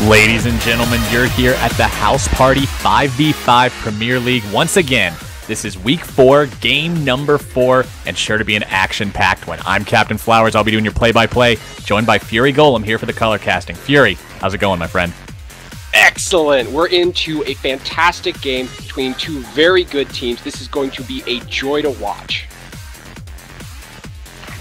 Ladies and gentlemen, you're here at the House Party 5v5 Premier League once again. This is week 4, game number 4, and sure to be an action-packed one. I'm Captain Flowers. I'll be doing your play-by-play, joined by Fury Golem here for the color casting. Fury, how's it going, my friend? Excellent. We're into a fantastic game between two very good teams. This is going to be a joy to watch.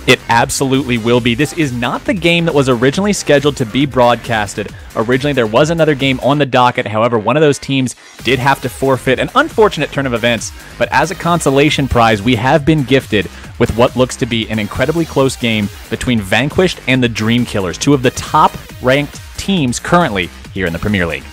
It absolutely will be. This is not the game that was originally scheduled to be broadcasted. Originally, there was another game on the docket. However, one of those teams did have to forfeit. An unfortunate turn of events. But as a consolation prize, we have been gifted with what looks to be an incredibly close game between Vanquished and the Dream Killers, two of the top-ranked teams currently here in the Premier League.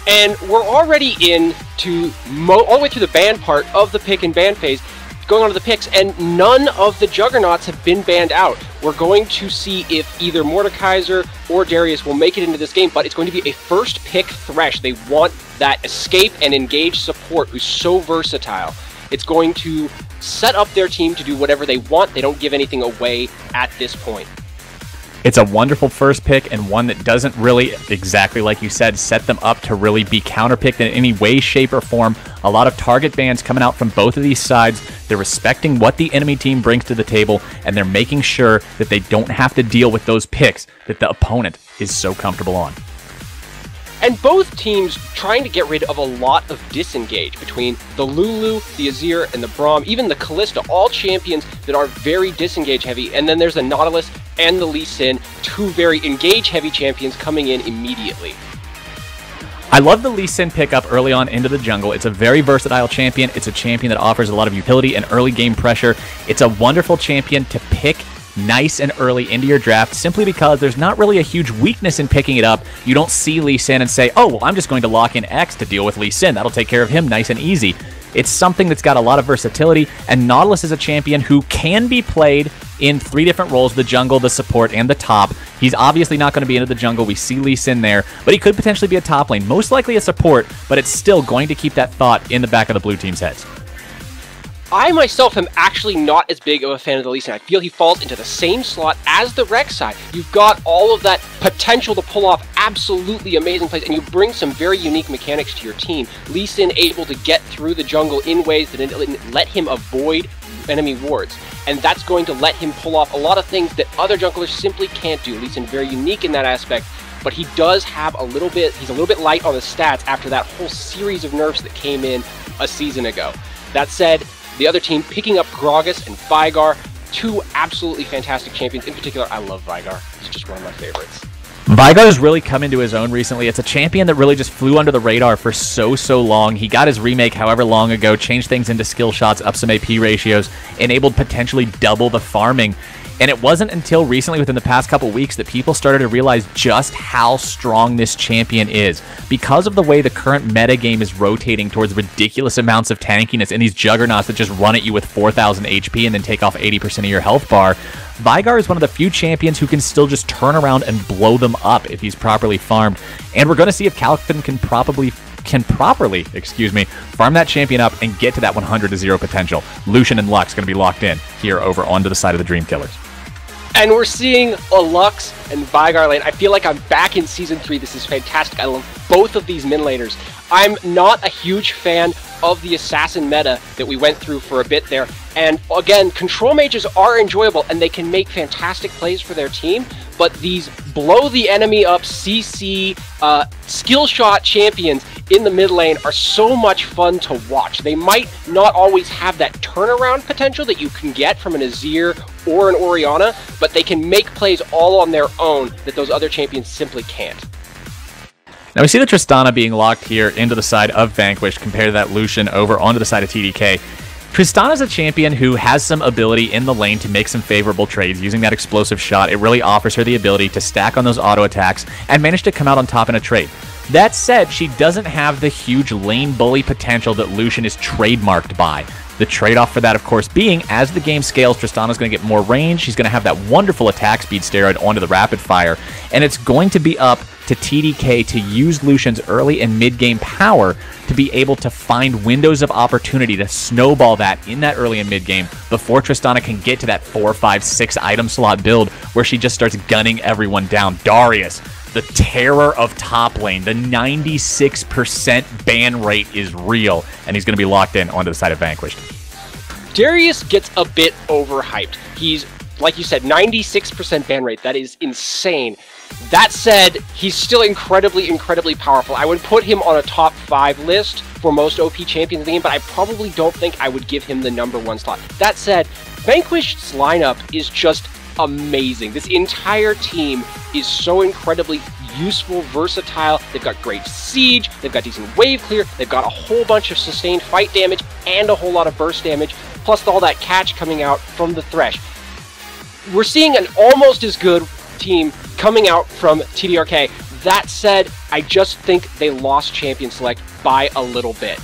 And we're already in to all the way through the ban part of the pick and ban phase, going on to the picks, and none of the juggernauts have been banned out. We're going to see if either Mordekaiser or Darius will make it into this game, but it's going to be a first pick Thresh. They want that escape and engage support who's so versatile. It's going to set up their team to do whatever they want. They don't give anything away at this point. It's a wonderful first pick and one that doesn't really, exactly like you said, set them up to really be counterpicked in any way, shape, or form. A lot of target bans coming out from both of these sides. They're respecting what the enemy team brings to the table, and they're making sure that they don't have to deal with those picks that the opponent is so comfortable on. And both teams trying to get rid of a lot of disengage between the Lulu, the Azir, and the Braum, even the Kalista, all champions that are very disengage heavy. And then there's the Nautilus and the Lee Sin, two very engage heavy champions coming in immediately. I love the Lee Sin pickup early on into the jungle. It's a very versatile champion. It's a champion that offers a lot of utility and early game pressure. It's a wonderful champion to pick nice and early into your draft simply because there's not really a huge weakness in picking it up. You don't see Lee Sin and say, oh, well, I'm just going to lock in X to deal with Lee Sin. That'll take care of him nice and easy. It's something that's got a lot of versatility, and Nautilus is a champion who can be played in 3 different roles: the jungle, the support, and the top. He's obviously not going to be into the jungle. We see Lee Sin there, but he could potentially be a top lane, most likely a support, but it's still going to keep that thought in the back of the blue team's heads. I myself am actually not as big of a fan of the Lee Sin. I feel he falls into the same slot as the Rek'Sai. You've got all of that potential to pull off absolutely amazing plays, and you bring some very unique mechanics to your team. Lee Sin able to get through the jungle in ways that let him avoid enemy wards, and that's going to let him pull off a lot of things that other junglers simply can't do. Lee Sin very unique in that aspect, but he does have a little bit, he's a little bit light on the stats after that whole series of nerfs that came in a season ago. That said, the other team picking up Gragas and Veigar, two absolutely fantastic champions. In particular, I love Veigar. He's just one of my favorites. Veigar has really come into his own recently. It's a champion that really just flew under the radar for so long. He got his remake however long ago, changed things into skill shots, up some AP ratios, enabled potentially double the farming. And it wasn't until recently, within the past couple weeks, that people started to realize just how strong this champion is. Because of the way the current meta game is rotating towards ridiculous amounts of tankiness and these juggernauts that just run at you with 4,000 HP and then take off 80% of your health bar, Veigar is one of the few champions who can still just turn around and blow them up if he's properly farmed. And we're going to see if Calvin can properly farm that champion up and get to that 100-0 potential. Lucian and Lux going to be locked in here over onto the side of the Dream Killers. And we're seeing a Lux and Veigar lane. I feel like I'm back in Season 3. This is fantastic. I love both of these min laners. I'm not a huge fan of the assassin meta that we went through for a bit there. And again, control mages are enjoyable and they can make fantastic plays for their team, but these blow the enemy up CC skill shot champions in the mid lane are so much fun to watch. They might not always have that turnaround potential that you can get from an Azir or an Orianna, but they can make plays all on their own that those other champions simply can't. Now we see the Tristana being locked here into the side of Vanquished compared to that Lucian over onto the side of TDK. Tristana's a champion who has some ability in the lane to make some favorable trades using that explosive shot. It really offers her the ability to stack on those auto attacks and manage to come out on top in a trade. That said, she doesn't have the huge lane bully potential that Lucian is trademarked by. The trade-off for that, of course, being as the game scales, Tristana's going to get more range. She's going to have that wonderful attack speed steroid onto the rapid fire, and it's going to be up to TDK to use Lucian's early and mid-game power to be able to find windows of opportunity to snowball that in that early and mid-game before Tristana can get to that 4, 5, 6 item slot build where she just starts gunning everyone down. Darius, the terror of top lane. The 96% ban rate is real, and he's going to be locked in onto the side of Vanquished. Darius gets a bit overhyped. He's, like you said, 96% ban rate. That is insane. That said, he's still incredibly, incredibly powerful. I would put him on a top 5 list for most OP champions in the game, but I probably don't think I would give him the #1 slot. That said, Vanquished's lineup is just amazing. This entire team is so incredibly useful, versatile. They've got great siege, they've got decent wave clear, they've got a whole bunch of sustained fight damage and a whole lot of burst damage, plus all that catch coming out from the Thresh. We're seeing an almost as good team coming out from TDRK. That said, I just think they lost Champion Select by a little bit.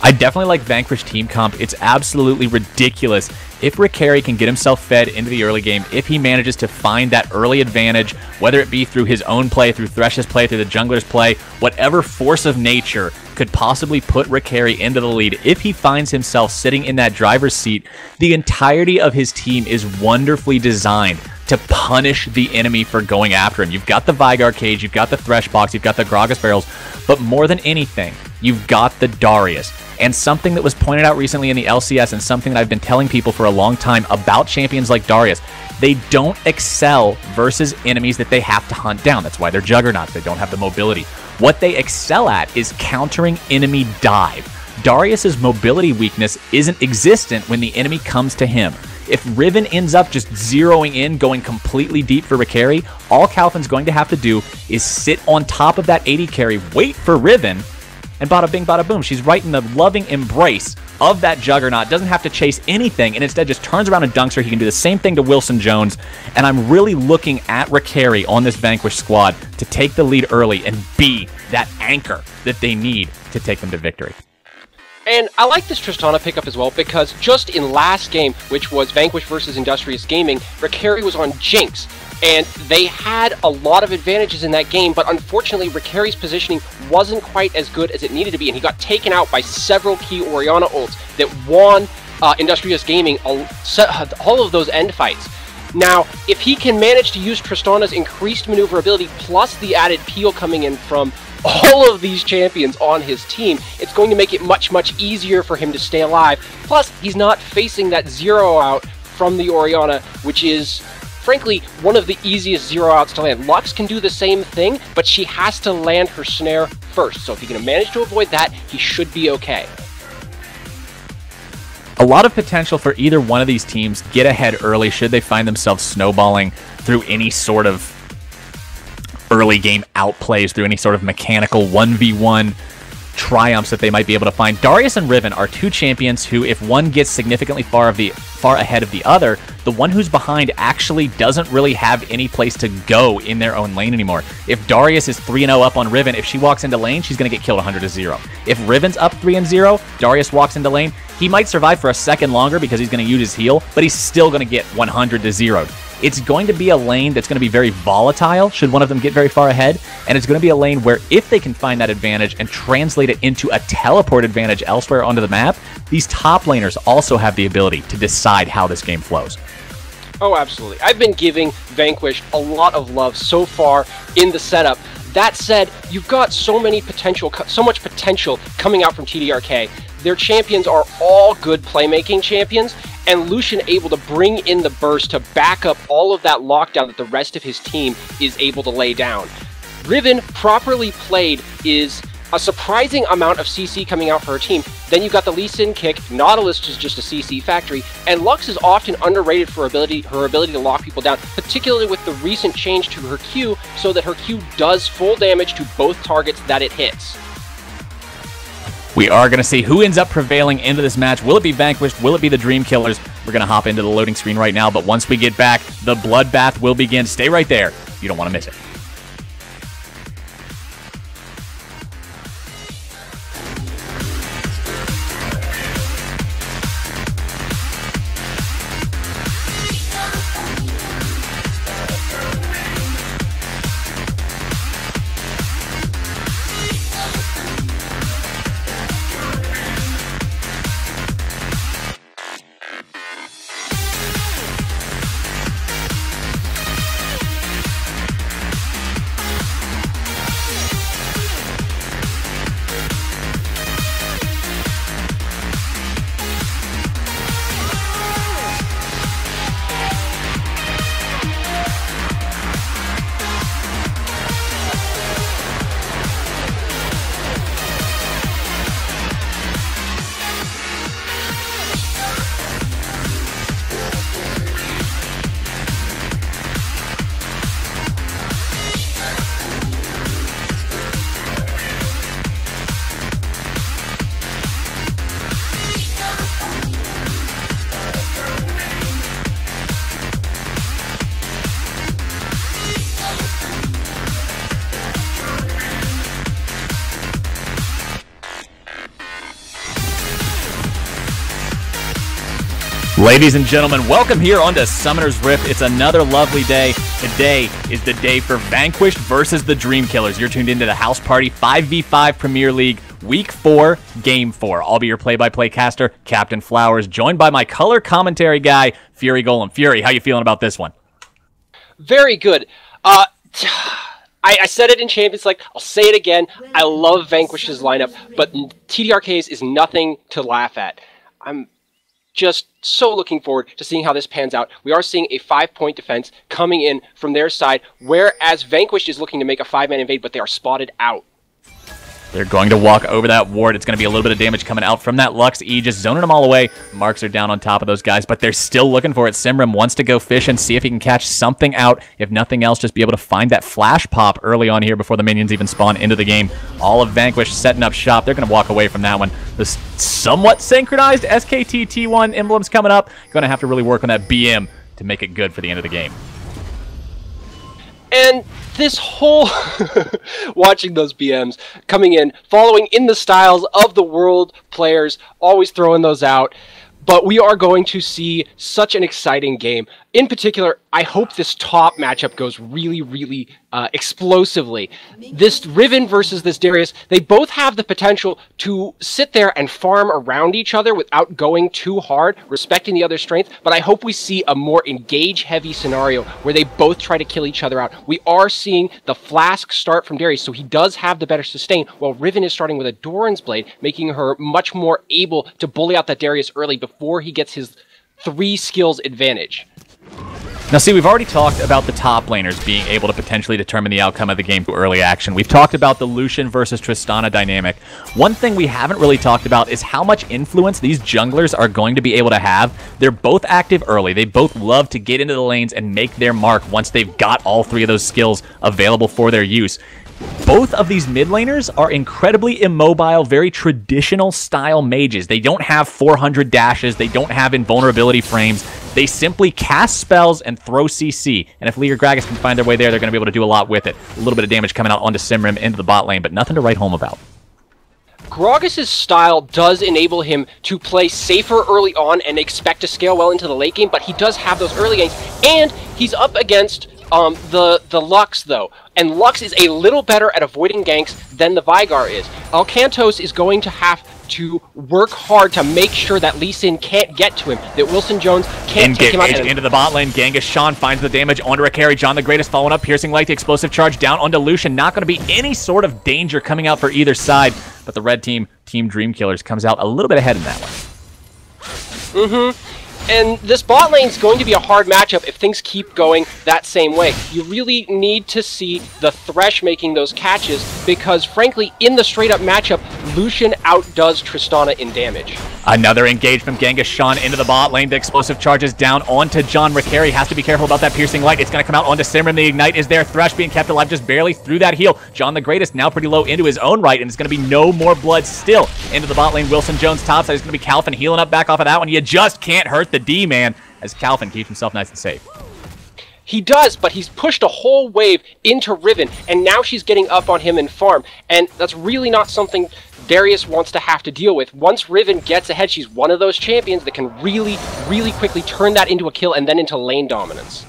I definitely like Vanquished team comp. It's absolutely ridiculous if Rickeri can get himself fed into the early game, if he manages to find that early advantage, whether it be through his own play, through Thresh's play, through the jungler's play, whatever force of nature could possibly put Rickeri into the lead. If he finds himself sitting in that driver's seat, the entirety of his team is wonderfully designed to punish the enemy for going after him. You've got the Vigar cage, you've got the Thresh box, you've got the Gragas barrels, but more than anything, you've got the Darius. And something that was pointed out recently in the LCS, and something that I've been telling people for a long time about champions like Darius, they don't excel versus enemies that they have to hunt down. That's why they're juggernauts. They don't have the mobility. What they excel at is countering enemy dive. Darius's mobility weakness isn't existent when the enemy comes to him. If Riven ends up just zeroing in, going completely deep for Rickeri, all Calvin's going to have to do is sit on top of that 80 carry, wait for Riven, and bada bing, bada boom. She's right in the loving embrace of that Juggernaut, doesn't have to chase anything, and instead just turns around and dunks her. He can do the same thing to Wilson Jones, and I'm really looking at Rickeri on this Vanquished squad to take the lead early and be that anchor that they need to take them to victory. And I like this Tristana pickup as well, because just in last game, which was Vanquished versus Industrious Gaming, Rickeri was on Jinx, and they had a lot of advantages in that game, but unfortunately Rickeri's positioning wasn't quite as good as it needed to be, and he got taken out by several key Orianna ults that won Industrious Gaming all of those end fights. Now, if he can manage to use Tristana's increased maneuverability plus the added peel coming in from all of these champions on his team, it's going to make it much, much easier for him to stay alive. Plus, he's not facing that zero out from the Orianna, which is, frankly, one of the easiest zero outs to land. Lux can do the same thing, but she has to land her snare first. So if he can manage to avoid that, he should be okay. A lot of potential for either one of these teams get ahead early should they find themselves snowballing through any sort of early game outplays, through any sort of mechanical 1v1 triumphs that they might be able to find. Darius and Riven are two champions who, if one gets significantly far ahead of the other, the one who's behind actually doesn't really have any place to go in their own lane anymore. If Darius is 3-0 up on Riven, if she walks into lane, she's going to get killed 100-0. If Riven's up 3-0, Darius walks into lane, he might survive for a second longer because he's going to use his heal, but he's still going to get 100-0. It's going to be a lane that's going to be very volatile should one of them get very far ahead, and it's going to be a lane where if they can find that advantage and translate it into a teleport advantage elsewhere onto the map, these top laners also have the ability to decide how this game flows. Oh, absolutely. I've been giving Vanquished a lot of love so far in the setup. That said, you've got so much potential coming out from TDRK. Their champions are all good playmaking champions, and Lucian able to bring in the burst to back up all of that lockdown that the rest of his team is able to lay down. Riven, properly played, is a surprising amount of CC coming out for her team. Then you've got the Lee Sin kick, Nautilus is just a CC factory, and Lux is often underrated for her ability to lock people down, particularly with the recent change to her Q, so that her Q does full damage to both targets that it hits. We are going to see who ends up prevailing into this match. Will it be Vanquished? Will it be the Dream Killers? We're going to hop into the loading screen right now, but once we get back, the bloodbath will begin. Stay right there. You don't want to miss it. Ladies and gentlemen, welcome here onto Summoner's Rift. It's another lovely day. Today is the day for Vanquished versus the Dream Killers. You're tuned into the House Party 5v5 Premier League Week 4, Game 4. I'll be your play-by-play caster, Captain Flowers, joined by my color commentary guy, Fury Golem. Fury, how you feeling about this one? Very good. I said it in Champions League. I'll say it again. I love Vanquished's lineup, but TDRK's is nothing to laugh at. I'm just so looking forward to seeing how this pans out. We are seeing a 5-point defense coming in from their side, whereas Vanquished is looking to make a 5-man invade, but they are spotted out. They're going to walk over that ward. It's going to be a little bit of damage coming out from that Lux E, just zoning them all away. Marks are down on top of those guys, but they're still looking for it. Simrim wants to go fish and see if he can catch something out. If nothing else, just be able to find that flash pop early on here before the minions even spawn into the game. All of Vanquish setting up shop. They're going to walk away from that one. This somewhat synchronized SKT T1 emblems coming up. Going to have to really work on that BM to make it good for the end of the game. And this whole watching those BMs coming in, following in the styles of the world players, always throwing those out. But we are going to see such an exciting game. In particular, I hope this top matchup goes really, really explosively. This Riven versus this Darius, they both have the potential to sit there and farm around each other without going too hard, respecting the other's strength, but I hope we see a more engage-heavy scenario where they both try to kill each other out. We are seeing the Flask start from Darius, so he does have the better sustain, while Riven is starting with a Doran's Blade, making her much more able to bully out that Darius early before he gets his 3 skills advantage. Now, see, we've already talked about the top laners being able to potentially determine the outcome of the game through early action. We've talked about the Lucian versus Tristana dynamic. One thing we haven't really talked about is how much influence these junglers are going to be able to have. They're both active early. They both love to get into the lanes and make their mark once they've got all 3 of those skills available for their use. Both of these mid laners are incredibly immobile, very traditional style mages. They don't have 400 dashes. They don't have invulnerability frames. They simply cast spells and throw CC. And if Lee or Gragas can find their way there, they're going to be able to do a lot with it. A little bit of damage coming out onto Simrim into the bot lane, but nothing to write home about. Gragas' style does enable him to play safer early on and expect to scale well into the late game, but he does have those early games, and he's up against the Lux, though. And Lux is a little better at avoiding ganks than the Vigar is. Alcantos is going to have to work hard to make sure that Lee Sin can't get to him, that Wilson Jones can't take him out. Into the bot lane, Genghis Sean finds the damage onto Rakari. John the Greatest following up, piercing light, the explosive charge down onto Lucian. Not going to be any sort of danger coming out for either side, but the red team, Team Dream Killers, comes out a little bit ahead in that one. And this bot lane is going to be a hard matchup if things keep going that same way. You really need to see the Thresh making those catches because, frankly, in the straight-up matchup, Lucian outdoes Tristana in damage. Another engage from Genghis Sean into the bot lane. The explosive charges down onto John. Rakari has to be careful about that piercing light. It's going to come out onto Simrim. The ignite is there. Thresh being kept alive just barely through that heal. John the Greatest now pretty low into his own right, and it's going to be no more blood still. Into the bot lane, Wilson Jones topside. It's going to be Calvin healing up back off of that one. You just can't hurt the D-man as Calvin keeps himself nice and safe. He does, but he's pushed a whole wave into Riven, and now she's getting up on him in farm, and that's really not something Darius wants to have to deal with. Once Riven gets ahead, she's one of those champions that can really, really quickly turn that into a kill and then into lane dominance.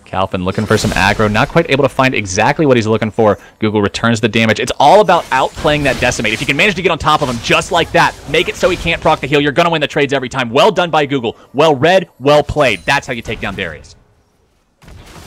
Calvin looking for some aggro, not quite able to find exactly what he's looking for. Google returns the damage. It's all about outplaying that Decimate. If you can manage to get on top of him just like that, make it so he can't proc the heal, you're going to win the trades every time. Well done by Google. Well read, well played. That's how you take down Darius.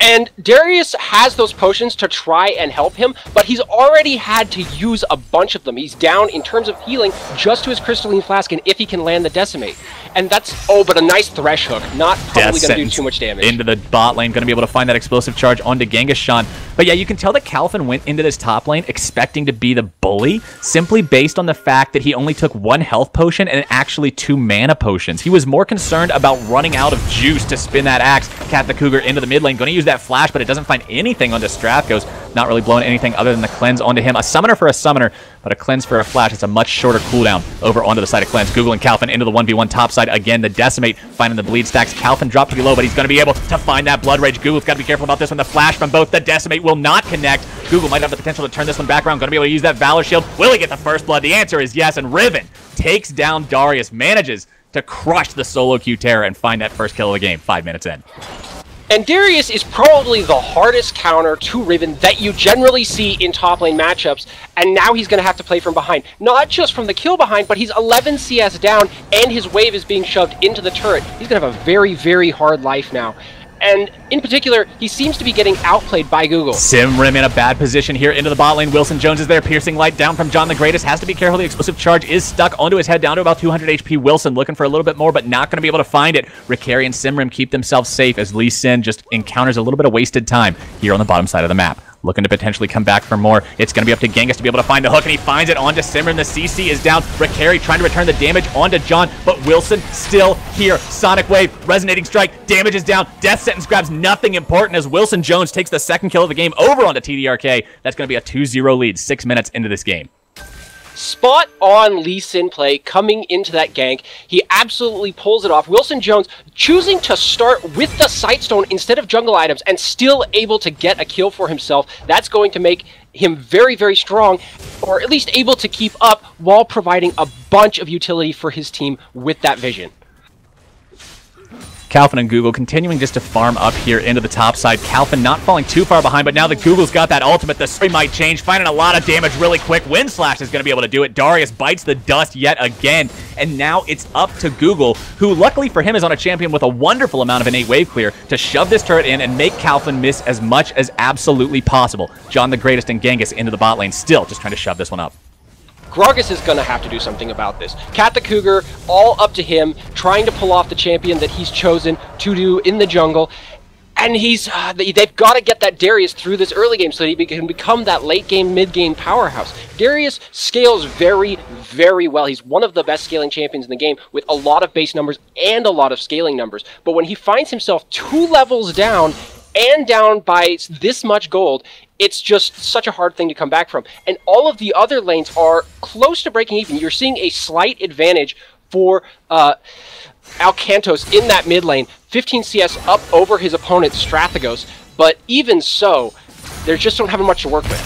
And Darius has those potions to try and help him, but he's already had to use a bunch of them. He's down in terms of healing just to his Crystalline Flask, and if he can land the Decimate. And that's, but a nice Thresh Hook. Not probably going to do too much damage. Into the bot lane, going to be able to find that explosive charge onto Genghis Sean. But yeah, you can tell that Calvin went into this top lane expecting to be the bully, simply based on the fact that he only took 1 health potion and actually 2 mana potions. He was more concerned about running out of juice to spin that axe. Cat the Cougar into the mid lane, going to use that flash, but it doesn't find anything onto Strathghost. Not really blowing anything other than the cleanse onto him. A summoner for a summoner, but a cleanse for a flash. It's a much shorter cooldown over onto the side of cleanse. Google and Calvin into the 1v1 top side. Again, the Decimate finding the bleed stacks. Calvin dropped pretty low, but he's going to be able to find that Blood Rage. Google's got to be careful about this one. The flash from both. The Decimate will not connect. Google might have the potential to turn this one back around. Going to be able to use that Valor Shield. Will he get the first blood? The answer is yes, and Riven takes down Darius, manages to crush the solo queue terror and find that first kill of the game 5 minutes in. And Darius is probably the hardest counter to Riven that you generally see in top lane matchups, and now he's going to have to play from behind. Not just from the kill behind, but he's 11 CS down, and his wave is being shoved into the turret. He's going to have a very, very hard life now. And in particular, he seems to be getting outplayed by Google. Simrim in a bad position here into the bot lane. Wilson Jones is there. Piercing light down from John the Greatest. Has to be careful. The explosive charge is stuck onto his head, down to about 200 HP. Wilson looking for a little bit more, but not going to be able to find it. Ricari and Simrim keep themselves safe as Lee Sin just encounters a little bit of wasted time here on the bottom side of the map. Looking to potentially come back for more. It's going to be up to Genghis to be able to find the hook, and he finds it onto Simrim. The CC is down. Ricari trying to return the damage onto John, but Wilson still here. Sonic Wave, Resonating Strike, damage is down. Death Sentence grabs nothing important as Wilson Jones takes the second kill of the game over onto TDRK. That's going to be a 2-0 lead 6 minutes into this game. Spot on Lee Sin play coming into that gank. He absolutely pulls it off. Wilson Jones choosing to start with the Sightstone instead of jungle items and still able to get a kill for himself. That's going to make him very, very strong, or at least able to keep up while providing a bunch of utility for his team with that vision. Calvin and Google continuing just to farm up here into the top side. Calvin not falling too far behind, but now that Google's got that ultimate, the story might change. Finding a lot of damage really quick. Wind Slash is going to be able to do it. Darius bites the dust yet again, and now it's up to Google, who luckily for him is on a champion with a wonderful amount of innate wave clear, to shove this turret in and make Calvin miss as much as absolutely possible. John the Greatest and Genghis into the bot lane, still just trying to shove this one up. Gragas is going to have to do something about this. Cat the Cougar, all up to him, trying to pull off the champion that he's chosen to do in the jungle. And they've got to get that Darius through this early game so that he can become that late game, mid game powerhouse. Darius scales very, very well. He's one of the best scaling champions in the game with a lot of base numbers and a lot of scaling numbers. But when he finds himself 2 levels down and down by this much gold, it's just such a hard thing to come back from. And all of the other lanes are close to breaking even. You're seeing a slight advantage for Alcantos in that mid lane. 15 CS up over his opponent, Strathagos. But even so, they just don't have much to work with.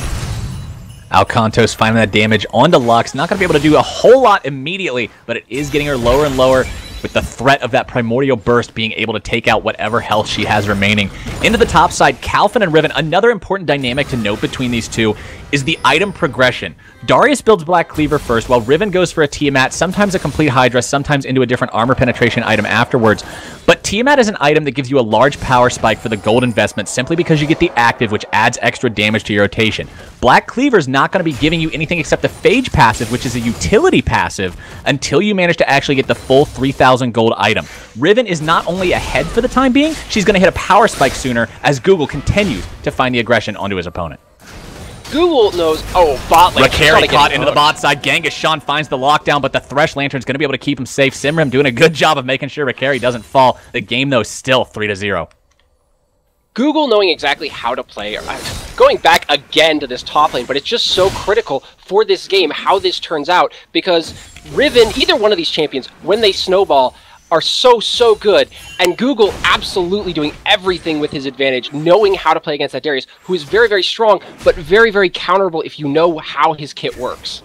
Alcantos finding that damage onto Lux. Not going to be able to do a whole lot immediately, but it is getting her lower and lower, with the threat of that Primordial Burst being able to take out whatever health she has remaining. Into the top side, Calvin and Riven. Another important dynamic to note between these two is the item progression. Darius builds Black Cleaver first, while Riven goes for a Tiamat, sometimes a complete Hydra, sometimes into a different armor penetration item afterwards. But Tiamat is an item that gives you a large power spike for the gold investment simply because you get the active, which adds extra damage to your rotation. Black Cleaver is not going to be giving you anything except the Phage passive, which is a utility passive, until you manage to actually get the full 3,000 gold item. Riven is not only ahead for the time being, she's going to hit a power spike sooner as Google continues to find the aggression onto his opponent. Google knows, bot lane. Ricari caught into the bot side. Genghis Sean finds the lockdown, but the Thresh Lantern's going to be able to keep him safe. Simrim doing a good job of making sure Ricari doesn't fall. The game, though, still 3-0. Google knowing exactly how to play. Going back again to this top lane, but it's just so critical for this game how this turns out, because Riven, either one of these champions, when they snowball, are so good, and Google absolutely doing everything with his advantage, knowing how to play against that Darius, who is very, very strong, but very, very counterable if you know how his kit works.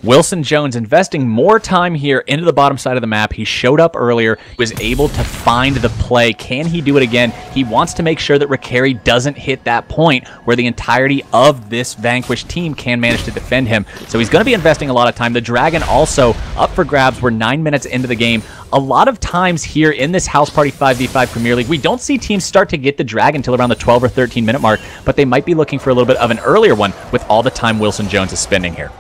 Wilson Jones investing more time here into the bottom side of the map. He showed up earlier, was able to find the play. Can he do it again? He wants to make sure that Ricari doesn't hit that point where the entirety of this Vanquished team can manage to defend him. So he's going to be investing a lot of time. The Dragon also up for grabs. We're 9 minutes into the game. A lot of times here in this House Party 5v5 Premier League, we don't see teams start to get the Dragon until around the 12 or 13 minute mark, but they might be looking for a little bit of an earlier one with all the time Wilson Jones is spending here.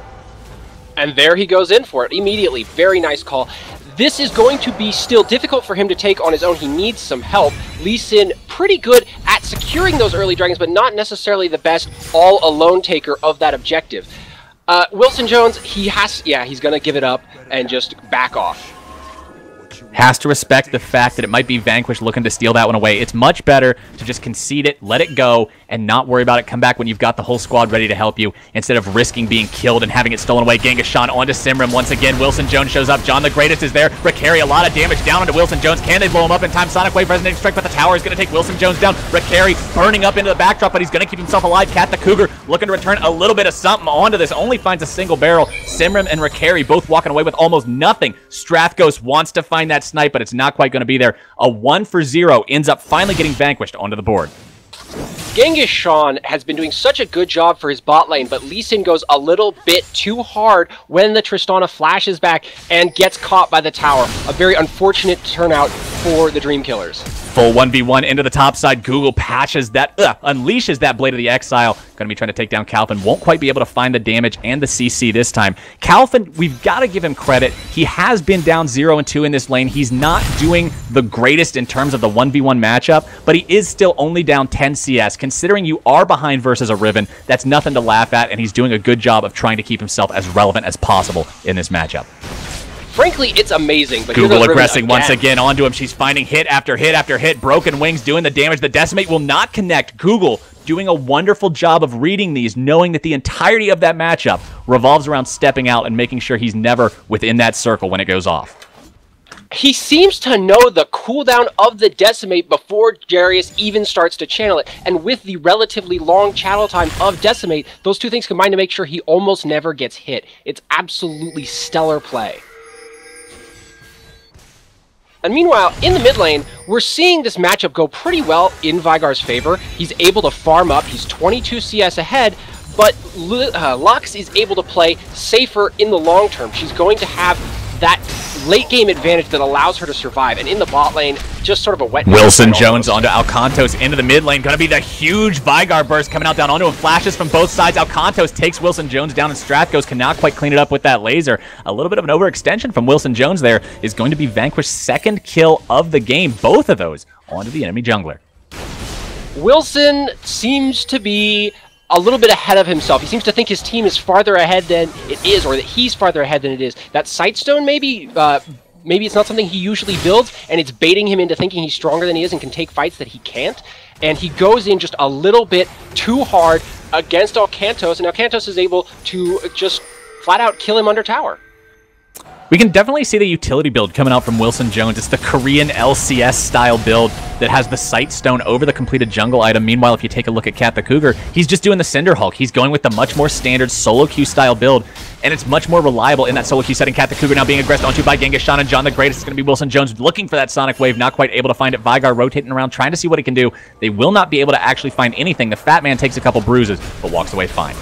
And there he goes in for it immediately. Very nice call. This is going to be still difficult for him to take on his own. He needs some help. Lee Sin pretty good at securing those early dragons, but not necessarily the best all-alone taker of that objective. Wilson Jones, he's going to give it up and just back off. Has to respect the fact that it might be Vanquished looking to steal that one away. It's much better to just concede it, let it go, and not worry about it. Come back when you've got the whole squad ready to help you, instead of risking being killed and having it stolen away. Genghis-Shan onto Simram once again. Wilson Jones shows up. John the Greatest is there. Rakari, a lot of damage down onto Wilson Jones. Can they blow him up in time? Sonic Wave Resonating Strike, but the tower is going to take Wilson Jones down. Rakari burning up into the backdrop, but he's going to keep himself alive. Cat the Cougar looking to return a little bit of something onto this. Only finds a single barrel. Simram and Rakari both walking away with almost nothing. Strathghost wants to find that snipe, but it's not quite going to be there. A 1-for-0 ends up finally getting Vanquished onto the board. Genghis-Shan has been doing such a good job for his bot lane, but Lee Sin goes a little bit too hard when the Tristana flashes back and gets caught by the tower. A very unfortunate turnout for the Dream Killers. Full 1v1 into the top side. Google patches that, unleashes that Blade of the Exile. Going to be trying to take down Calvin. Won't quite be able to find the damage and the CC this time. Calvin, we've got to give him credit. He has been down 0 and 2 in this lane. He's not doing the greatest in terms of the 1v1 matchup, but he is still only down 10 CS. Considering you are behind versus a Riven, that's nothing to laugh at, and he's doing a good job of trying to keep himself as relevant as possible in this matchup. Frankly, it's amazing. But Google aggressing once again onto him. She's finding hit after hit after hit. Broken Wings doing the damage. The Decimate will not connect. Google doing a wonderful job of reading these, knowing that the entirety of that matchup revolves around stepping out and making sure he's never within that circle when it goes off. He seems to know the cooldown of the Decimate before Darius even starts to channel it. And with the relatively long channel time of Decimate, those two things combine to make sure he almost never gets hit. It's absolutely stellar play. And meanwhile, in the mid lane, we're seeing this matchup go pretty well in Vygar's favor. He's able to farm up. He's 22 CS ahead, but Lux is able to play safer in the long term. She's going to have that late game advantage that allows her to survive. And in the bot lane, just sort of a wet... Wilson Jones onto Alcantos into the mid lane. Going to be the huge Vygar burst coming out down onto him. Flashes from both sides. Alcantos takes Wilson Jones down, and Strathghost cannot quite clean it up with that laser. A little bit of an overextension from Wilson Jones there is going to be Vanquished's second kill of the game. Both of those onto the enemy jungler. Wilson seems to be a little bit ahead of himself. He seems to think his team is farther ahead than it is, or that he's farther ahead than it is. That Sightstone maybe it's not something he usually builds, and it's baiting him into thinking he's stronger than he is and can take fights that he can't. And he goes in just a little bit too hard against Alcantos, and Alcantos is able to just flat out kill him under tower. We can definitely see the utility build coming out from Wilson Jones. It's the Korean LCS style build that has the Sightstone over the completed jungle item. Meanwhile, if you take a look at Cat the Cougar, he's just doing the Cinder Hulk. He's going with the much more standard solo queue style build, and it's much more reliable in that solo queue setting. Cat the Cougar now being aggressed onto by Genghis-Shan, and John the Greatest is going to be Wilson Jones looking for that Sonic Wave, not quite able to find it. Vygar rotating around, trying to see what he can do. They will not be able to actually find anything. The Fat Man takes a couple bruises, but walks away fine.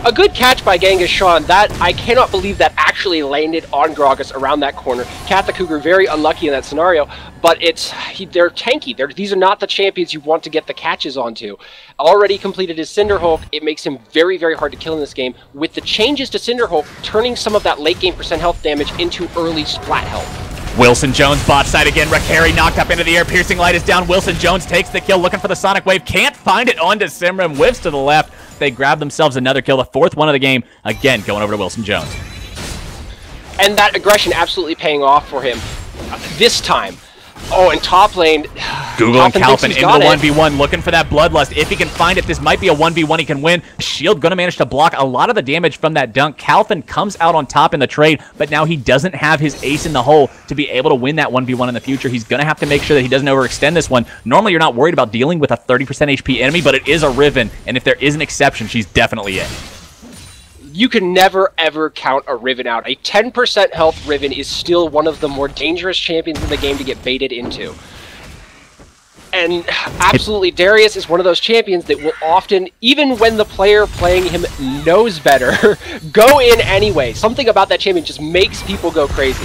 A good catch by Genghis-Shan. That, I cannot believe that actually landed on Gragas around that corner. Cat the Cougar very unlucky in that scenario, but they're tanky. These are not the champions you want to get the catches onto. Already completed his Cinder Hulk. It makes him very, very hard to kill in this game. With the changes to Cinder Hulk, turning some of that late game % health damage into early splat health. Wilson Jones bot side again. Rakari knocked up into the air. Piercing Light is down. Wilson Jones takes the kill, looking for the Sonic Wave. Can't find it onto Simram. Whiffs to the left. They grab themselves another kill, the fourth one of the game. Again, going over to Wilson Jones. And that aggression absolutely paying off for him this time. Oh, and top lane... Google and Calvin into the 1v1, looking for that Bloodlust. If he can find it, this might be a 1v1 he can win. Shield going to manage to block a lot of the damage from that dunk. Calvin comes out on top in the trade, but now he doesn't have his ace in the hole to be able to win that 1v1 in the future. He's going to have to make sure that he doesn't overextend this one. Normally, you're not worried about dealing with a 30% HP enemy, but it is a Riven, and if there is an exception, she's definitely it. You can never, ever count a Riven out. A 10% health Riven is still one of the more dangerous champions in the game to get baited into. And absolutely, Darius is one of those champions that will often, even when the player playing him knows better, go in anyway. Something about that champion just makes people go crazy.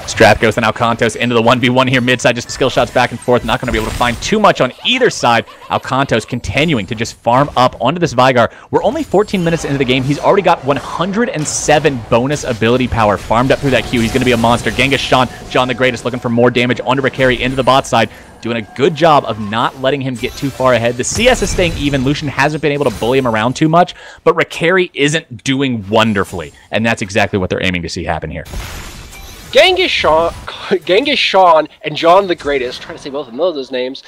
Strathghost and Alcantos into the 1v1 here mid-side, just skill shots back and forth. Not going to be able to find too much on either side. Alcantos continuing to just farm up onto this Vygar. We're only 14 minutes into the game. He's already got 107 bonus ability power farmed up through that Q. He's going to be a monster. Genghis-Shan, John the Greatest, looking for more damage onto Rakari into the bot side. Doing a good job of not letting him get too far ahead. The CS is staying even. Lucian hasn't been able to bully him around too much, but Rakari isn't doing wonderfully, and that's exactly what they're aiming to see happen here. Genghis Sean and John the Greatest, trying to say both of those names,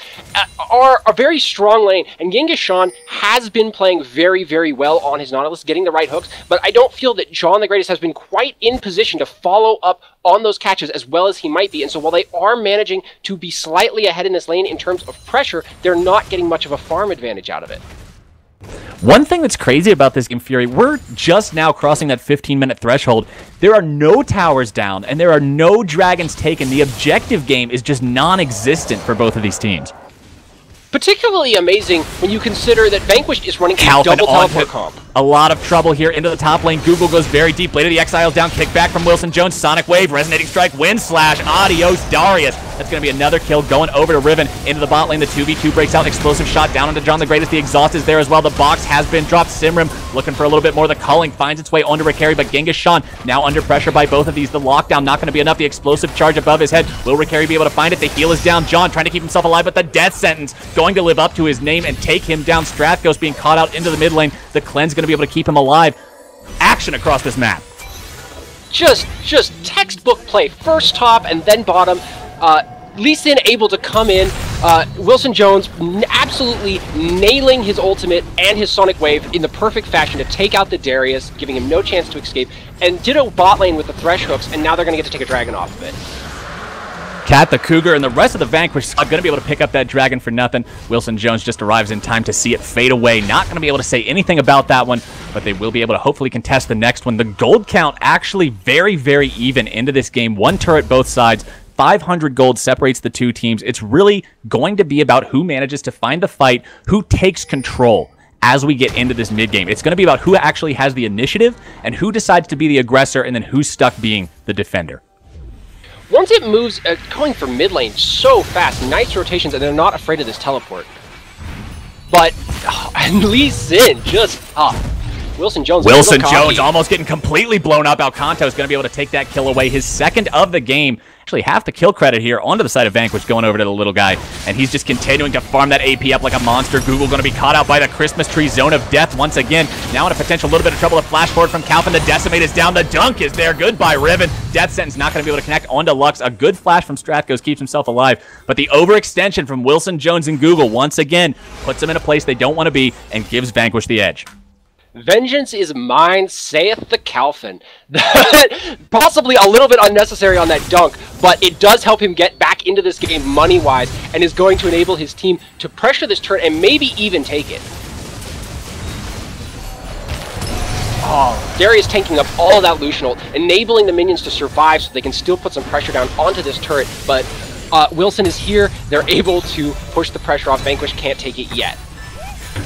are a very strong lane, and Genghis Sean has been playing very, very well on his Nautilus, getting the right hooks, but I don't feel that John the Greatest has been quite in position to follow up on those catches as well as he might be, and so while they are managing to be slightly ahead in this lane in terms of pressure, they're not getting much of a farm advantage out of it. One thing that's crazy about this game, Fury, we're just now crossing that 15-minute threshold. There are no towers down, and there are no dragons taken. The objective game is just non-existent for both of these teams. Particularly amazing when you consider that Vanquished is running a double teleport comp. A lot of trouble here into the top lane. Google goes very deep. Blade of the Exiles down. Kickback from Wilson Jones. Sonic Wave. Resonating Strike. Wind Slash. Adios, Darius. That's going to be another kill going over to Riven. Into the bot lane. The 2v2 breaks out. Explosive shot down onto John the Greatest. The exhaust is there as well. The box has been dropped. Simrim looking for a little bit more. The culling finds its way onto Ricari, but Genghis Sean now under pressure by both of these. The lockdown not going to be enough. The explosive charge above his head. Will Ricari be able to find it? The heal is down. John trying to keep himself alive, but the death sentence going to live up to his name and take him down. Strathghost being caught out into the mid lane. The cleanse going to be able to keep him alive. Action across this map. Just textbook play. First top and then bottom. Lee Sin able to come in. Wilson Jones absolutely nailing his ultimate and his Sonic Wave in the perfect fashion to take out the Darius, giving him no chance to escape. And ditto bot lane with the Thresh hooks, and now they're going to get to take a dragon off of it. Cat the Cougar and the rest of the Vanquished are going to be able to pick up that dragon for nothing. Wilson Jones just arrives in time to see it fade away. Not going to be able to say anything about that one, but they will be able to hopefully contest the next one. The gold count actually very, very even into this game. One turret both sides. 500 gold separates the two teams. It's really going to be about who manages to find the fight, who takes control as we get into this mid-game. It's going to be about who actually has the initiative and who decides to be the aggressor and then who's stuck being the defender. Once it moves, going for mid lane so fast, nice rotations, and they're not afraid of this teleport. But, and Lee Sin just, Wilson Jones almost getting completely blown up. Alcanto is going to be able to take that kill away. His second of the game. Actually, half the kill credit here onto the side of Vanquished going over to the little guy. And he's just continuing to farm that AP up like a monster. Google going to be caught out by the Christmas tree zone of death once again. Now in a potential little bit of trouble. A flash forward from Calvin. The Decimate is down. The dunk is there. Goodbye, Riven. Death Sentence not going to be able to connect onto Lux. A good flash from Strathghost keeps himself alive. But the overextension from Wilson Jones and Google once again puts them in a place they don't want to be and gives Vanquished the edge. Vengeance is mine, saith the Calvin. Possibly a little bit unnecessary on that dunk, but it does help him get back into this game money-wise and is going to enable his team to pressure this turret and maybe even take it. Oh, Darius tanking up all of that Lucian ult, enabling the minions to survive so they can still put some pressure down onto this turret, but Wilson is here. They're able to push the pressure off. Vanquish can't take it yet.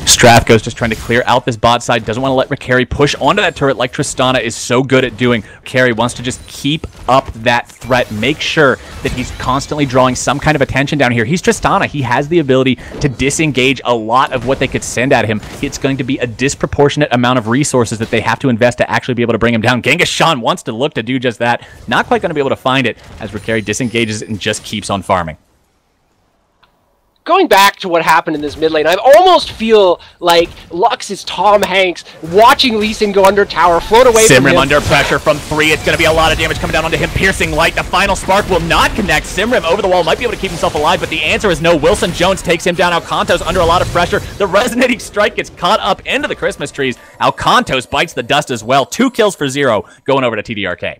Strathghost just trying to clear out this bot side. Doesn't want to let Ricari push onto that turret like Tristana is so good at doing. Ricari wants to just keep up that threat. Make sure that he's constantly drawing some kind of attention down here. He's Tristana. He has the ability to disengage a lot of what they could send at him. It's going to be a disproportionate amount of resources that they have to invest to actually be able to bring him down. Genghis Sean wants to look to do just that. Not quite going to be able to find it as Ricari disengages and just keeps on farming. Going back to what happened in this mid lane, I almost feel like Lux is Tom Hanks watching Lee Sin go under tower, float away from him. Simrim under pressure from 3. It's going to be a lot of damage coming down onto him. Piercing Light. The final spark will not connect. Simrim over the wall might be able to keep himself alive, but the answer is no. Wilson Jones takes him down. Alcantos under a lot of pressure. The Resonating Strike gets caught up into the Christmas trees. Alcantos bites the dust as well. 2 kills for 0 going over to TDRK.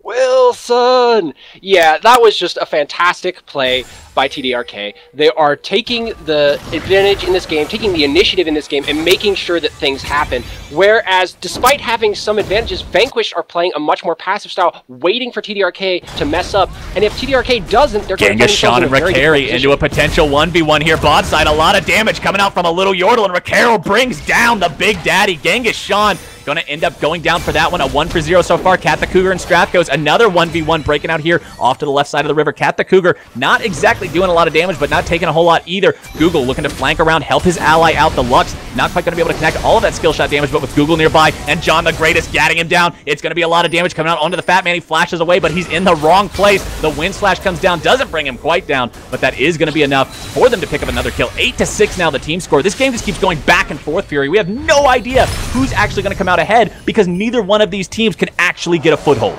Wilson! Yeah, that was just a fantastic play by TDRK. They are taking the advantage in this game, taking the initiative in this game, and making sure that things happen. Whereas, despite having some advantages, Vanquished are playing a much more passive style, waiting for TDRK to mess up. And if TDRK doesn't, they're going to get Sean and Ricari into a potential 1v1 here. Bot side, a lot of damage coming out from a little Yordle, and Ricari brings down the big daddy. Genghis Sean going to end up going down for that one. A 1-for-0 so far. Cat the Cougar and Strathghost. Another 1v1 breaking out here off to the left side of the river. Cat the Cougar not exactly doing a lot of damage, but not taking a whole lot either. Google looking to flank around, help his ally out. The Lux not quite going to be able to connect all of that skill shot damage, but with Google nearby and John the Greatest gatting him down, it's going to be a lot of damage coming out onto the Fat Man. He flashes away, but he's in the wrong place. The Wind Slash comes down, doesn't bring him quite down, but that is going to be enough for them to pick up another kill. 8-6 now the team score. This game just keeps going back and forth, Fury. We have no idea who's actually going to come out ahead because neither one of these teams can actually get a foothold.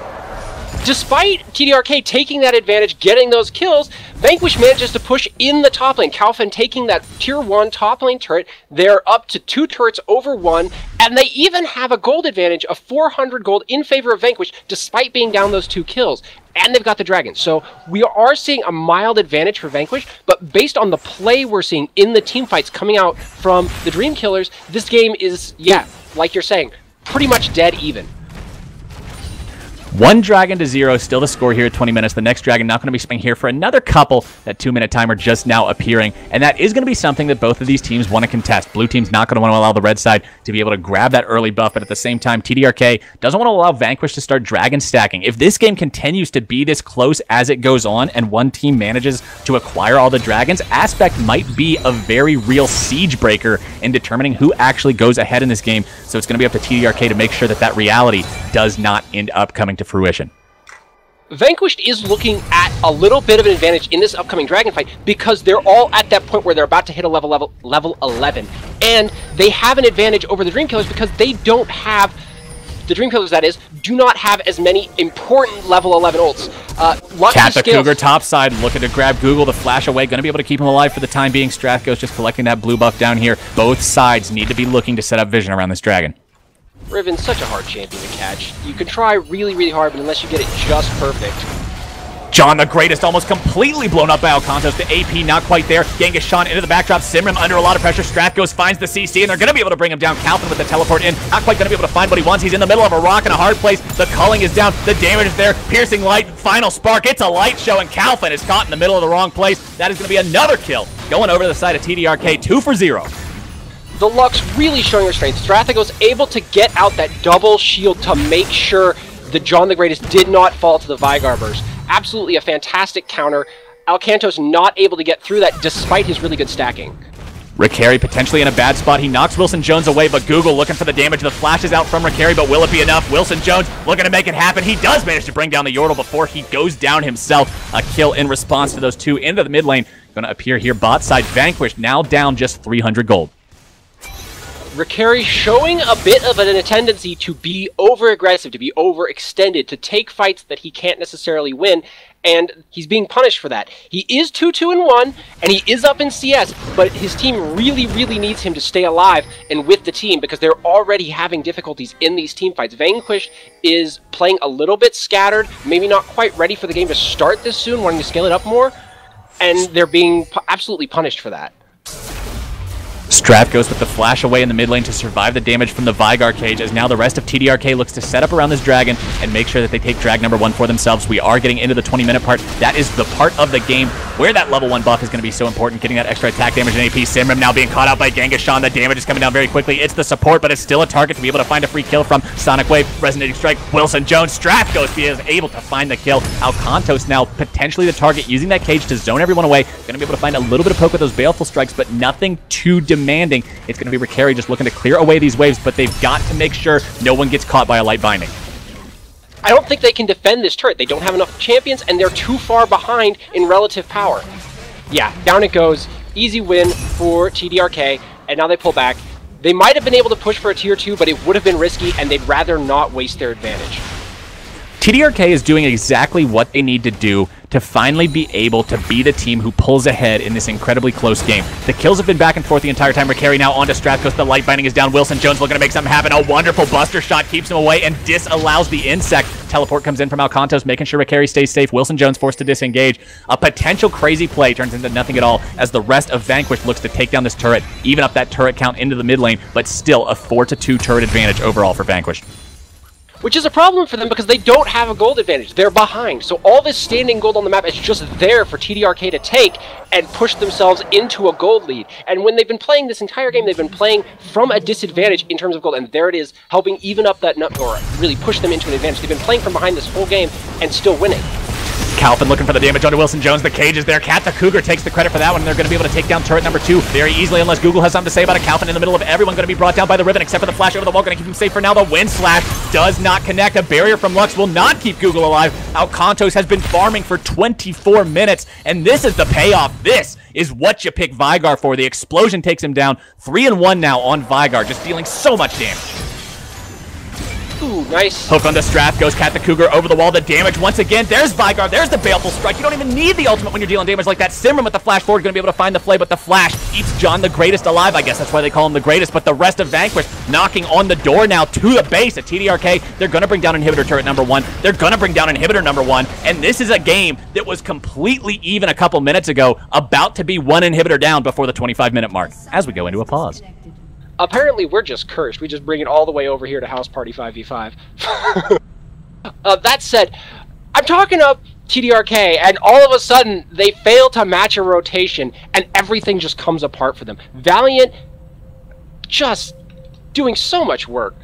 Despite TDRK taking that advantage, getting those kills, Vanquish manages to push in the top lane. Kaufman taking that tier 1 top lane turret. They're up to 2 turrets over 1, and they even have a gold advantage of 400 gold in favor of Vanquish, despite being down those 2 kills. And they've got the dragon. So we are seeing a mild advantage for Vanquish, but based on the play we're seeing in the team fights coming out from the Dream Killers, this game is, yeah, like you're saying, pretty much dead even. 1 dragon to 0, still the score here at 20 minutes. The next dragon not going to be spending here for another couple. That 2-minute timer just now appearing, and that is going to be something that both of these teams want to contest. Blue team's not going to want to allow the red side to be able to grab that early buff, but at the same time, TDRK doesn't want to allow Vanquish to start dragon stacking. If this game continues to be this close as it goes on, and one team manages to acquire all the dragons, Aspect might be a very real siege breaker in determining who actually goes ahead in this game. So it's going to be up to TDRK to make sure that that reality does not end up coming to fruition. Vanquished is looking at a little bit of an advantage in this upcoming dragon fight because they're all at that point where they're about to hit a level 11, and they have an advantage over the Dream Killers because they don't have, the Dream Killers that is, do not have as many important level 11 ults. Cat the Cougar topside looking to grab Google to flash away, going to be able to keep him alive for the time being. Strathco's just collecting that blue buff down here. Both sides need to be looking to set up vision around this dragon. Riven's such a hard champion to catch. You can try really, really hard, but unless you get it just perfect. John the Greatest almost completely blown up by Alcantos. The AP not quite there. Genghis into the backdrop. Simrim under a lot of pressure. Strathghost finds the CC, and they're going to be able to bring him down. Calvin with the teleport in. Not quite going to be able to find what he wants. He's in the middle of a rock in a hard place. The culling is down. The damage is there. Piercing light. Final spark. It's a light show, and Calvin is caught in the middle of the wrong place. That is going to be another kill. Going over to the side of TDRK. 2 for 0. The Lux really showing her strength. Strathghost able to get out that double shield to make sure the John the Greatest did not fall to the Vygar burst. Absolutely a fantastic counter. Alcantos not able to get through that despite his really good stacking. Ricari potentially in a bad spot. He knocks Wilson Jones away, but Google looking for the damage. The flash is out from Ricari, but will it be enough? Wilson Jones looking to make it happen. He does manage to bring down the Yordle before he goes down himself. A kill in response to those 2 into the mid lane. Going to appear here. Bot side Vanquished now down just 300 gold. Ricari showing a bit of a tendency to be over-aggressive, to be overextended, to take fights that he can't necessarily win, and he's being punished for that. He is 2-2-1, and he is up in CS, but his team really, really needs him to stay alive and with the team because they're already having difficulties in these team fights. Vanquished is playing a little bit scattered, maybe not quite ready for the game to start this soon, wanting to scale it up more, and they're being absolutely punished for that. Strathghost with the flash away in the mid lane to survive the damage from the Vygar cage, as now the rest of TDRK looks to set up around this dragon and make sure that they take drag number 1 for themselves. We are getting into the 20-minute part. That is the part of the game where that level 1 buff is going to be so important, getting that extra attack damage and AP. Simrim now being caught out by Genghis. The damage is coming down very quickly. It's the support, but it's still a target to be able to find a free kill from. Sonic Wave, Resonating Strike, Wilson Jones. Strathghost is able to find the kill. Alcantos now potentially the target, using that cage to zone everyone away. Going to be able to find a little bit of poke with those Baleful Strikes, but nothing too demanding. It's going to be Ricari just looking to clear away these waves, but they've got to make sure no one gets caught by a light binding. I don't think they can defend this turret. They don't have enough champions, and they're too far behind in relative power. Yeah, down it goes. Easy win for TDRK, and now they pull back. They might have been able to push for a tier 2, but it would have been risky, and they'd rather not waste their advantage. TDRK is doing exactly what they need to do to finally be able to be the team who pulls ahead in this incredibly close game. The kills have been back and forth the entire time. Ricari now onto Strathcoast. The light binding is down. Wilson Jones looking to make something happen. A wonderful buster shot keeps him away and disallows the insect. Teleport comes in from Alcantos, making sure Ricari stays safe. Wilson Jones forced to disengage. A potential crazy play turns into nothing at all as the rest of Vanquished looks to take down this turret, even up that turret count into the mid lane, but still a 4-2 turret advantage overall for Vanquished. Which is a problem for them because they don't have a gold advantage. They're behind. So all this standing gold on the map is just there for TDRK to take and push themselves into a gold lead. And when they've been playing this entire game, they've been playing from a disadvantage in terms of gold. And there it is, helping even up that nut, or really push them into an advantage. They've been playing from behind this whole game and still winning. Calvin looking for the damage onto Wilson Jones. The cage is there. Cat the Cougar takes the credit for that one, and they're going to be able to take down turret number 2 very easily, unless Google has something to say about it. Calvin in the middle of everyone, going to be brought down by the Riven, except for the flash over the wall. Going to keep him safe for now. The Wind Slash does not connect. A barrier from Lux will not keep Google alive. Alcantos has been farming for 24 minutes, and this is the payoff. This is what you pick Vygar for. The explosion takes him down. 3-1 now on Vygar, just dealing so much damage. Ooh, nice. Hook on the Strath goes Cat the Cougar over the wall. The damage once again. There's Vigard. There's the Baleful Strike. You don't even need the ultimate when you're dealing damage like that. Simran with the flash forward, going to be able to find the Flay, but the flash keeps John the Greatest alive. I guess that's why they call him the Greatest. But the rest of Vanquished knocking on the door now to the base at TDRK. They're going to bring down Inhibitor Turret number 1. They're going to bring down Inhibitor number 1. And this is a game that was completely even a couple minutes ago, about to be one Inhibitor down before the 25-minute mark, as we go into a pause. Apparently, we're just cursed. We just bring it all the way over here to House Party 5v5. That said, I'm talking up TDRK, and all of a sudden, they fail to match a rotation, and everything just comes apart for them. Valiant just doing so much work.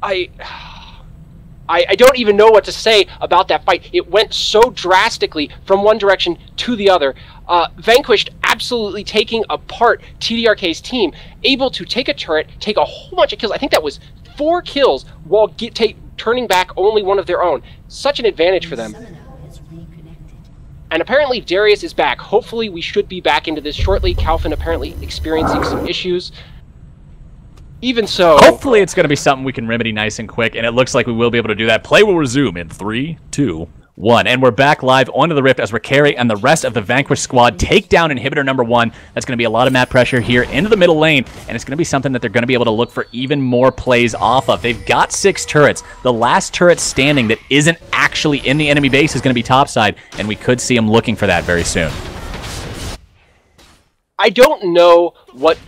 I don't even know what to say about that fight. It went so drastically from one direction to the other. Vanquished absolutely taking apart TDRK's team, able to take a turret, take a whole bunch of kills. I think that was 4 kills while turning back only one of their own. Such an advantage for them. And apparently Darius is back. Hopefully we should be back into this shortly. Calvin apparently experiencing some issues. Even so... Hopefully it's going to be something we can remedy nice and quick, and it looks like we will be able to do that. Play will resume in 3, 2, 1. And we're back live onto the Rift as Rakari and the rest of the Vanquished squad take down Inhibitor number 1. That's going to be a lot of map pressure here into the middle lane, and it's going to be something that they're going to be able to look for even more plays off of. They've got 6 turrets. The last turret standing that isn't actually in the enemy base is going to be topside, and we could see them looking for that very soon. I don't know what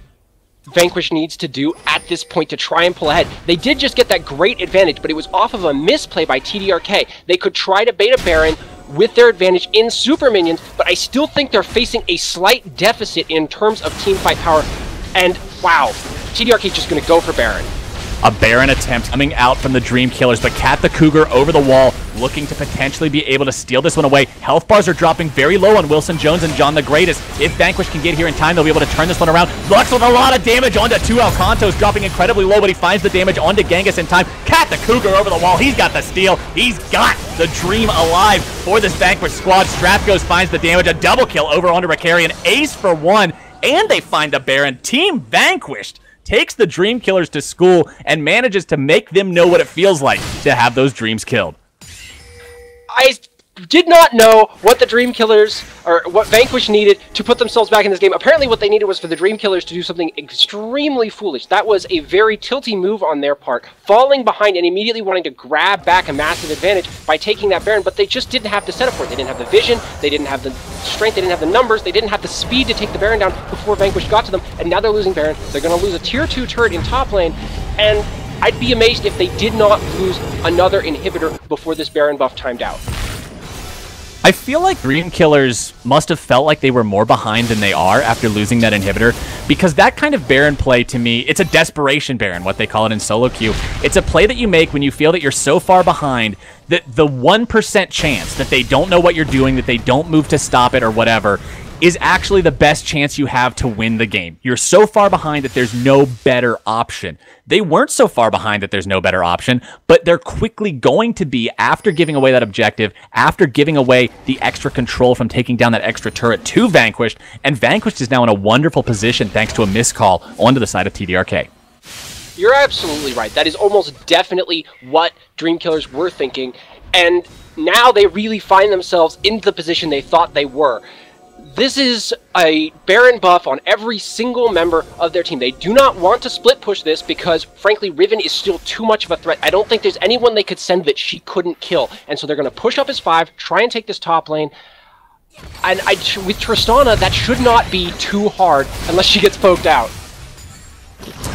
Vanquish needs to do at this point to try and pull ahead. They did just get that great advantage, but it was off of a misplay by TDRK. They could try to bait a Baron with their advantage in super minions, but I still think they're facing a slight deficit in terms of teamfight power. And wow, TDRK is just going to go for Baron. A Baron attempt coming out from the Dream Killers, but Cat the Cougar over the wall, looking to potentially be able to steal this one away. Health bars are dropping very low on Wilson Jones and John the Greatest. If Vanquish can get here in time, they'll be able to turn this one around. Lux with a lot of damage onto 2 Alcantos, dropping incredibly low, but he finds the damage onto Genghis in time. Cat the Cougar over the wall. He's got the steal. He's got the Dream alive for this Vanquish squad. Strathghost finds the damage. A double kill over onto Rakari. An ace for 1, and they find the Baron. Team Vanquished takes the Dream Killers to school and manages to make them know what it feels like to have those dreams killed. I did not know what the Dream Killers, or what Vanquish needed to put themselves back in this game. Apparently what they needed was for the Dream Killers to do something extremely foolish. That was a very tilty move on their part, falling behind and immediately wanting to grab back a massive advantage by taking that Baron, but they just didn't have the setup for it. They didn't have the vision, they didn't have the strength, they didn't have the numbers, they didn't have the speed to take the Baron down before Vanquish got to them, and now they're losing Baron. They're going to lose a tier 2 turret in top lane, and I'd be amazed if they did not lose another inhibitor before this Baron buff timed out. I feel like Dream Killers must have felt like they were more behind than they are after losing that inhibitor, because that kind of Baron play to me, it's a desperation Baron, what they call it in solo queue. It's a play that you make when you feel that you're so far behind that the 1% chance that they don't know what you're doing, that they don't move to stop it or whatever, is actually the best chance you have to win the game. You're so far behind that there's no better option. They weren't so far behind that there's no better option, but they're quickly going to be after giving away that objective, after giving away the extra control from taking down that extra turret to Vanquished, and Vanquished is now in a wonderful position thanks to a missed call onto the side of TDRK. You're absolutely right. That is almost definitely what Dream Killers were thinking, and now they really find themselves in the position they thought they were. This is a Baron buff on every single member of their team. They do not want to split push this because, frankly, Riven is still too much of a threat. I don't think there's anyone they could send that she couldn't kill. And so they're going to push up as 5, try and take this top lane. And with Tristana, that should not be too hard unless she gets poked out.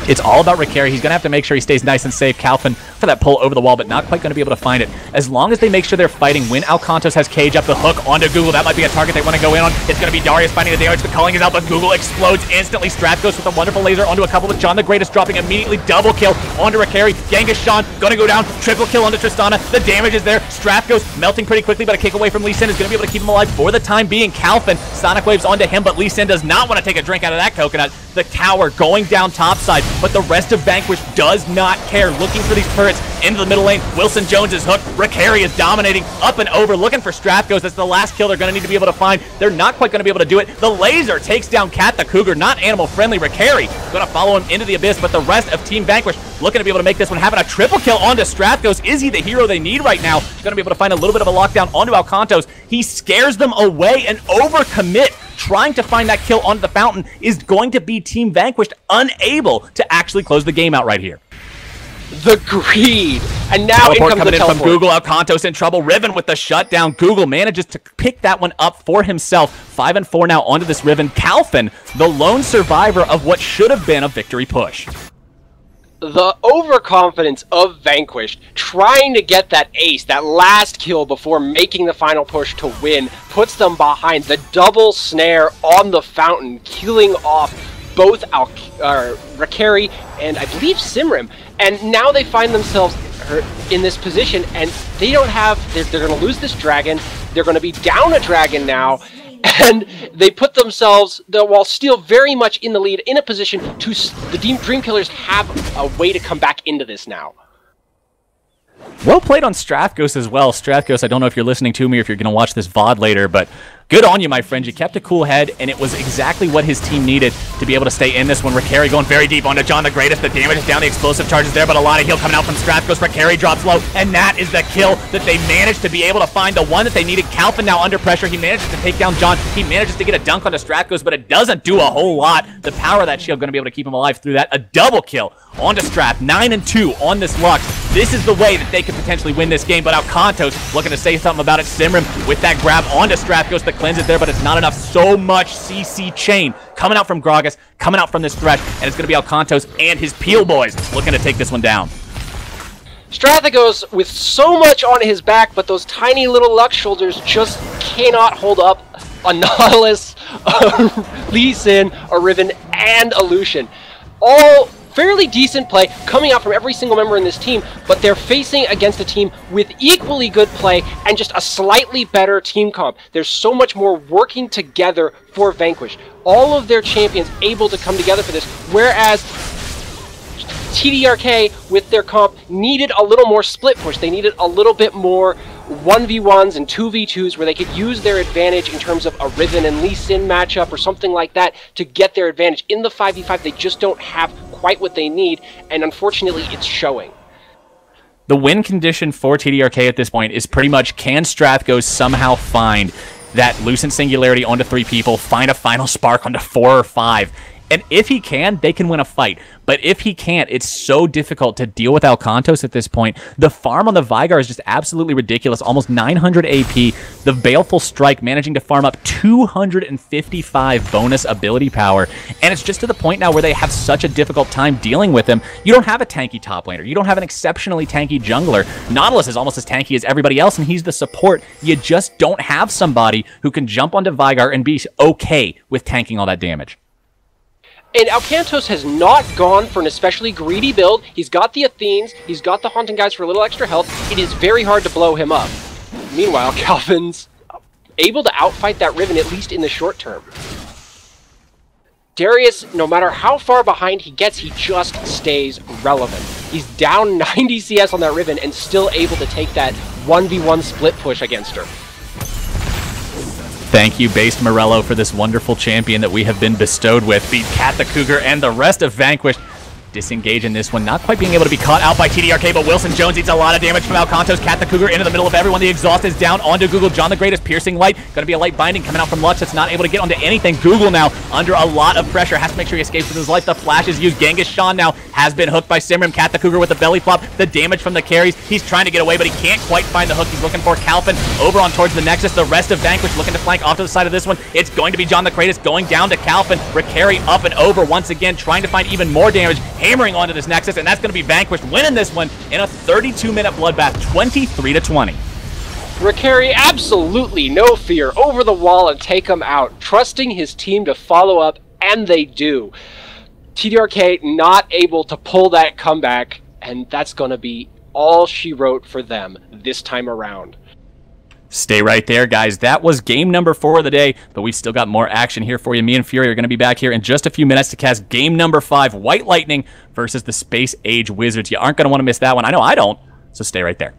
It's all about Rakari. He's going to have to make sure he stays nice and safe. Calvin for that pull over the wall, but not quite going to be able to find it. As long as they make sure they're fighting, when Alcantos has Cage up the hook onto Google, that might be a target they want to go in on. It's going to be Darius finding the damage, but calling is out, but Google explodes instantly. Strathghost with a wonderful laser onto a couple with John the Greatest dropping immediately. Double kill onto Rakari. Genghis Sean going to go down. Triple kill onto Tristana. The damage is there. Strathghost melting pretty quickly, but a kick away from Lee Sin is going to be able to keep him alive for the time being. Calvin, Sonic Waves onto him, but Lee Sin does not want to take a drink out of that coconut. The tower going down topside, but the rest of Vanquish does not care. Looking for these turrets. turrets into the middle lane. Wilson Jones is hooked. Rakari is dominating up and over, looking for Strathghost. That's the last kill they're going to need to be able to find. They're not quite going to be able to do it. The laser takes down Cat the Cougar, not animal friendly. Rakari going to follow him into the abyss, but the rest of Team Vanquished looking to be able to make this one, having a triple kill onto Strathghost. Is he the hero they need right now? Going to be able to find a little bit of a lockdown onto Alcantos. He scares them away and overcommit. Trying to find that kill onto the fountain is going to be Team Vanquished unable to actually close the game out right here. The greed. And now teleport in comes coming the in teleport. from Google. Alcantos in trouble. Riven with the shutdown. Google manages to pick that one up for himself. 5-4 now onto this Riven. Calfin, the lone survivor of what should have been a victory push. The overconfidence of Vanquished, trying to get that ace, that last kill before making the final push to win, puts them behind. The double snare on the fountain, killing off both Rakari and I believe Simrim. And now they find themselves in this position, and they don't have, they're going to lose this dragon. They're going to be down a dragon now. And they put themselves, while still very much in the lead, in a position to, the Dream Killers have a way to come back into this now. Well played on Strathghost as well. Strathghost, I don't know if you're listening to me or if you're going to watch this VOD later, but good on you, my friend. You kept a cool head, and it was exactly what his team needed to be able to stay in this one. Rakari going very deep onto John the Greatest. The damage is down, the explosive charges there, but a lot of heal coming out from Strathghost. Rakari drops low, and that is the kill that they managed to be able to find, the one that they needed. Calvin now under pressure. He manages to take down John. He manages to get a dunk onto Strathghost, but it doesn't do a whole lot. The power of that shield going to be able to keep him alive through that. A double kill onto Strath. 9-2 on this Lux. This is the way that they could potentially win this game, but Alcantos looking to say something about it. Simrim with that grab onto Strathghost that cleanses there, but it's not enough. So much CC chain coming out from Gragas, coming out from this Thresh, and it's going to be Alcantos and his Peel Boys looking to take this one down. Strathghost with so much on his back, but those tiny little Lux shoulders just cannot hold up a Nautilus, a Lee Sin, a Riven, and a Lucian. All fairly decent play coming out from every single member in this team, but they're facing against a team with equally good play and just a slightly better team comp. There's so much more working together for Vanquished. All of their champions able to come together for this, whereas TDRK with their comp needed a little more split push. They needed a little bit more 1v1s and 2v2s where they could use their advantage in terms of a Riven and Lee Sin matchup or something like that to get their advantage. In the 5v5, they just don't have quite what they need, and unfortunately, it's showing. The win condition for TDRK at this point is pretty much, can Strathghost somehow find that Lucent Singularity onto 3 people, find a final spark onto 4 or 5, and if he can, they can win a fight. But if he can't, it's so difficult to deal with Alcantos at this point. The farm on the Vygar is just absolutely ridiculous. Almost 900 AP. The Baleful Strike managing to farm up 255 bonus ability power. And it's just to the point now where they have such a difficult time dealing with him. You don't have a tanky top laner. You don't have an exceptionally tanky jungler. Nautilus is almost as tanky as everybody else, and he's the support. You just don't have somebody who can jump onto Vygar and be okay with tanking all that damage. And Alcantos has not gone for an especially greedy build. He's got the Athenes, he's got the Haunting Guys for a little extra health. It is very hard to blow him up. Meanwhile, Calvin's able to outfight that Riven, at least in the short term. Darius, no matter how far behind he gets, he just stays relevant. He's down 90 CS on that Riven and still able to take that 1v1 split push against her. Thank you, Based Morello, for this wonderful champion that we have been bestowed with. Beat Cat the Cougar and the rest of Vanquished. Disengage in this one, not quite being able to be caught out by TDRK, but Wilson Jones eats a lot of damage from Alcantos. Cat the Cougar into the middle of everyone. The exhaust is down onto Google. John the Greatest, piercing light. Going to be a light binding coming out from Lux. That's not able to get onto anything. Google now under a lot of pressure. Has to make sure he escapes with his life. The flash is used. Genghis Sean now has been hooked by Simrim. Cat the Cougar with the belly flop. The damage from the carries. He's trying to get away, but he can't quite find the hook he's looking for. Calvin over on towards the Nexus. The rest of Vanquish looking to flank off to the side of this one. It's going to be John the Greatest going down to Calvin. Rakari up and over once again, trying to find even more damage, hammering onto this Nexus, and that's going to be Vanquished winning this one in a 32-minute bloodbath, 23-20. Rakari, absolutely no fear, over the wall and take him out, trusting his team to follow up, and they do. TDRK not able to pull that comeback, and that's going to be all she wrote for them this time around. Stay right there, guys. That was game number 4 of the day, but we've still got more action here for you. Me and Fury are going to be back here in just a few minutes to cast game number 5, White Lightning versus the Space Age Wizards. You aren't going to want to miss that one. I know I don't, so stay right there.